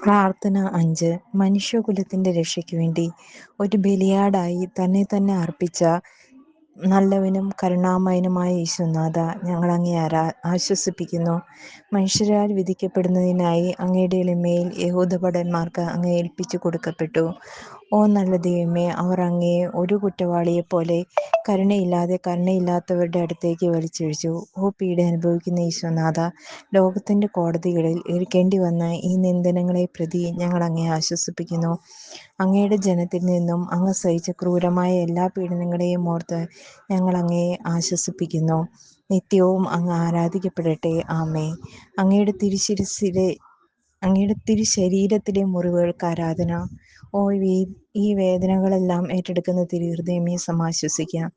പ്രാർത്ഥന 5. മനുഷ്യകുലത്തിന്റെ രക്ഷയ്ക്കു വേണ്ടി ഒരു ബലിയാടായി തന്നെ തന്നെ അർപ്പിച്ച നല്ലവനും കരുണാമയനുമായ യേശുനാഥ, ഞങ്ങൾ അങ്ങേ ആശ്വസിപ്പിക്കുന്നു. മനുഷ്യരാൽ വിധിക്കപ്പെടുന്നതിനായി അങ്ങയുടെ എളിമയിൽ യഹൂദഭടന്മാർക്ക് അങ്ങ് ഏൽപ്പിച്ചു കൊടുക്കപ്പെട്ടു. ഓ നല്ല ദൈവമേ, അവർ അങ്ങയെ ഒരു കുറ്റവാളിയെപ്പോലെ കരുണയില്ലാതെ കരുണയില്ലാത്തവരുടെ അടുത്തേക്ക് വലിച്ചിഴച്ചു. ഓ പീഡ അനുഭവിക്കുന്ന യേശുനാഥ, ലോകത്തിന്റെ കോടതികളിൽ ഏൽക്കേണ്ടി വന്ന ഈ നിന്ദനങ്ങളെ പ്രതി ഞങ്ങൾ അങ്ങയെ ആശ്വസിപ്പിക്കുന്നു. അങ്ങയുടെ ജനത്തിൽ നിന്നും അങ്ങ് സഹിച്ച ക്രൂരമായ എല്ലാ പീഡനങ്ങളെയും ഓർത്ത് ഞങ്ങൾ അങ്ങയെ ആശ്വസിപ്പിക്കുന്നു. നിത്യവും അങ്ങ് ആരാധിക്കപ്പെടട്ടെ. ആമേൻ. അങ്ങയുടെ തിരുശരീരത്തിലെ മുറിവുകൾക്ക് ആരാധന. ഓ ഈ വേദനകളെല്ലാം ഏറ്റെടുക്കുന്ന തിരുഹൃദയമേ, സമാശ്വസിക്കാം.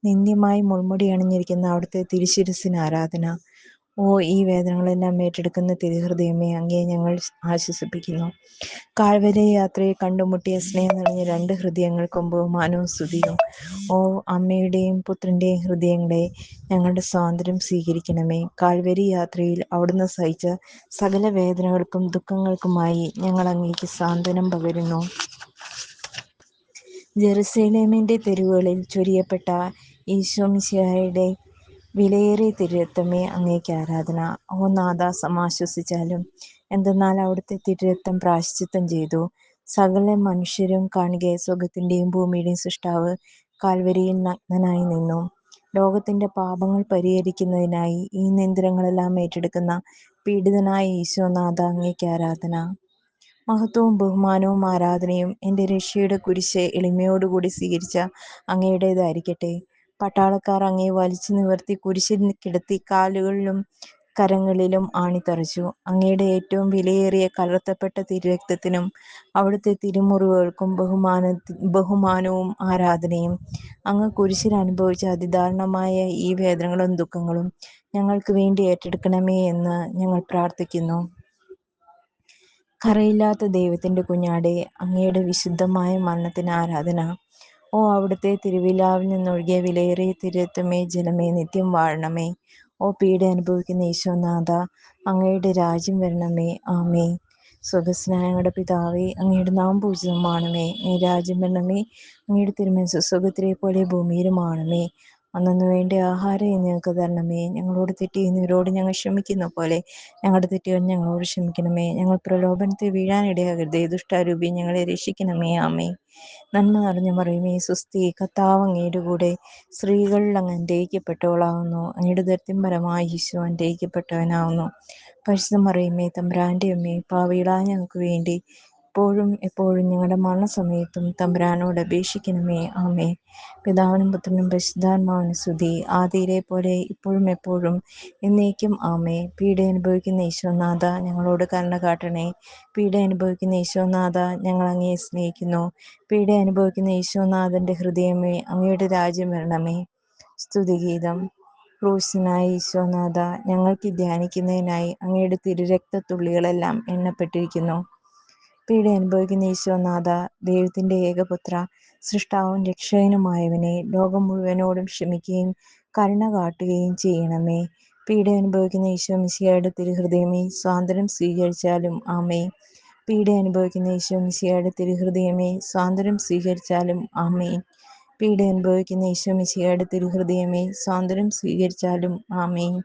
നിന്ദ്യമായി മുൾമുടി അണിഞ്ഞിരിക്കുന്ന അവിടുത്തെ തിരുശിരസിന് ആരാധന. ഓ ഈ വേദനകളെല്ലാം ഏറ്റെടുക്കുന്ന തിരുഹൃദയമേ, അങ്ങയെ ഞങ്ങൾ ആശ്വസിപ്പിക്കുന്നു. കാൽവരി യാത്രയെ കണ്ടുമുട്ടിയ സ്നേഹം നിറഞ്ഞ രണ്ട് ഹൃദയങ്ങൾക്കും ബഹുമാനവും സ്തുതിയും. ഓ അമ്മയുടെയും പുത്രന്റെയും ഹൃദയങ്ങളെ, ഞങ്ങളുടെ സ്വാതന്ത്ര്യം സ്വീകരിക്കണമേ. കാൽവരി യാത്രയിൽ അവിടുന്ന് സഹിച്ച സകല വേദനകൾക്കും ദുഃഖങ്ങൾക്കുമായി ഞങ്ങൾ അങ്ങേക്ക് സാന്ത്വനം പകരുന്നു. ജെറുസലേമിന്റെ തെരുവുകളിൽ ചൊരിയപ്പെട്ട ഈശോമിശിഹായുടെ വിലയേറിയ തിരുരക്തമേ, അങ്ങേക്ക് ആരാധന. ഓ നാഥ, സമാശ്വസിച്ചാലും. എന്തെന്നാൽ അവിടുത്തെ തിരുരക്തം പ്രായശ്ചിത്തം ചെയ്തു. സകല മനുഷ്യരും കാണുക സ്വർഗത്തിന്റെയും ഭൂമിയുടെയും സൃഷ്ടാവ് കാൽവരിയിൽ നഗ്നനായി നിന്നു. ലോകത്തിന്റെ പാപങ്ങൾ പരിഹരിക്കുന്നതിനായി ഈ നിന്ദനങ്ങളെല്ലാം ഏറ്റെടുക്കുന്ന പീഡിതനായ ഈശോനാഥ, അങ്ങേക്ക് ആരാധന. മഹത്വവും ബഹുമാനവും ആരാധനയും എൻ്റെ രക്ഷയുടെ കുരിശ് എളിമയോടുകൂടി സ്വീകരിച്ച അങ്ങയുടേതായിരിക്കട്ടെ. പട്ടാളക്കാർ അങ്ങയെ വലിച്ചു നിവർത്തി കുരിശിൽ കിടത്തി കാലുകളിലും കരങ്ങളിലും ആണിത്തറച്ചു. അങ്ങയുടെ ഏറ്റവും വിലയേറിയ കലർത്തപ്പെട്ട തിരുരക്തത്തിനും അവിടുത്തെ തിരുമുറിവുകൾക്കും ബഹുമാനവും ആരാധനയും. അങ്ങ് കുരിശിൽ അനുഭവിച്ച അതിദാരുണമായ ഈ വേദനകളും ദുഃഖങ്ങളും ഞങ്ങൾക്ക് വേണ്ടി ഏറ്റെടുക്കണമേ എന്ന് ഞങ്ങൾ പ്രാർത്ഥിക്കുന്നു. കറയില്ലാത്ത ദൈവത്തിന്റെ കുഞ്ഞാടേ, അങ്ങയുടെ വിശുദ്ധമായ മരണത്തിന് ആരാധന. ഓ അവിടുത്തെ തിരുവിലാവിൽ നിന്നൊഴുകിയ വിലയേറിയ തിരുരക്തമേ, ജലമേ, നിത്യം വാഴണമേ. ഓ പീഡ അനുഭവിക്കുന്ന ഈശോനാഥ, അങ്ങയുടെ രാജ്യം വരണമേ. ആമേൻ. സ്വർഗ്ഗസ്ഥനായ ഞങ്ങളുടെ പിതാവേ, അങ്ങയുടെ നാമം പൂജിതമാണമേ. അങ്ങയുടെ രാജ്യം വരണമേ. അങ്ങയുടെ തിരുമനസ്സ് സ്വർഗ്ഗത്തിലെ പോലെ ഭൂമിയിലുമാണമേ. അന്നന്ന് വേണ്ട ആഹാരം ഞങ്ങൾക്ക് തരണമേ. ഞങ്ങളോട് തെറ്റ് ചെയ്യുന്നവരോട് ഞങ്ങൾ ക്ഷമിക്കുന്ന പോലെ ഞങ്ങളുടെ തെറ്റുകൾ ഞങ്ങളോട് ക്ഷമിക്കണമേ. ഞങ്ങൾ പ്രലോഭനത്തിൽ വീഴാനിടയാകരുതേ. ദുഷ്ടാരൂപി ഞങ്ങളെ രക്ഷിക്കണമേ. ആമേൻ. നന്മ നിറഞ്ഞ മറിയമേ, സ്വസ്തി, കർത്താവ് അങ്ങയുടെ കൂടെ സ്ത്രീകളിൽ അങ്ങ് അനുഗ്രഹിക്കപ്പെട്ടവളാകുന്നു. അങ്ങയുടെ ഉദരത്തിൻ ഫലമായി ഈശോ അനുഗ്രഹിക്കപ്പെട്ടവനാകുന്നു. പരിശുദ്ധ മറിയമേ, തമ്പുരാന്റെ അമ്മേ, പാപികളായ ഞങ്ങൾക്ക് വേണ്ടി ഇപ്പോഴും എപ്പോഴും ഞങ്ങളുടെ മരണസമയത്തും തമ്പുരാനോട് അപേക്ഷിക്കണമേ. ആമേൻ. പിതാവിനും പുത്രനും പരിശുദ്ധാത്മാവിനും സ്തുതി, ആദിയിലെ പോലെ ഇപ്പോഴും എപ്പോഴും എന്നേക്കും. ആമേൻ. പീഡ അനുഭവിക്കുന്ന ഈശോനാഥ, ഞങ്ങളോട് കരുണ കാട്ടണേ. പീഡ അനുഭവിക്കുന്ന ഈശോനാഥ, ഞങ്ങൾ അങ്ങയെ സ്നേഹിക്കുന്നു. പീഡ അനുഭവിക്കുന്ന ഈശോനാഥന്റെ ഹൃദയമേ, അങ്ങയുടെ രാജ്യം വരണമേ. സ്തുതിഗീതം. ക്രൂശനായ ഈശോനാഥ, ഞങ്ങൾക്ക് ധ്യാനിക്കുന്നതിനായി അങ്ങയുടെ തിരുരക്തത്തുള്ളികളെല്ലാം എണ്ണപ്പെട്ടിരിക്കുന്നു. പീഡ അനുഭവിക്കുന്ന ഈശോനാഥ, ദൈവത്തിന്റെ ഏകപുത്ര, സൃഷ്ടാവും രക്ഷകനുമായവനെ, ലോകം മുഴുവനോടും ക്ഷമിക്കുകയും കരുണ കാട്ടുകയും ചെയ്യണമേ. പീഡ അനുഭവിക്കുന്ന ഈശോ മിശിഹായുടെ തിരുഹൃദയമേ, സ്വാതന്ത്ര്യം സ്വീകരിച്ചാലും. ആമേൻ. പീഡ അനുഭവിക്കുന്ന ഈശോ മിശിഹായുടെ തിരുഹൃദയമേ, സ്വാതന്ത്ര്യം സ്വീകരിച്ചാലും. ആമേൻ. പീഡ അനുഭവിക്കുന്ന ഈശോ മിശിഹായുടെ തിരുഹൃദയമേ, സ്വാതന്ത്ര്യം സ്വീകരിച്ചാലും. ആമേൻ.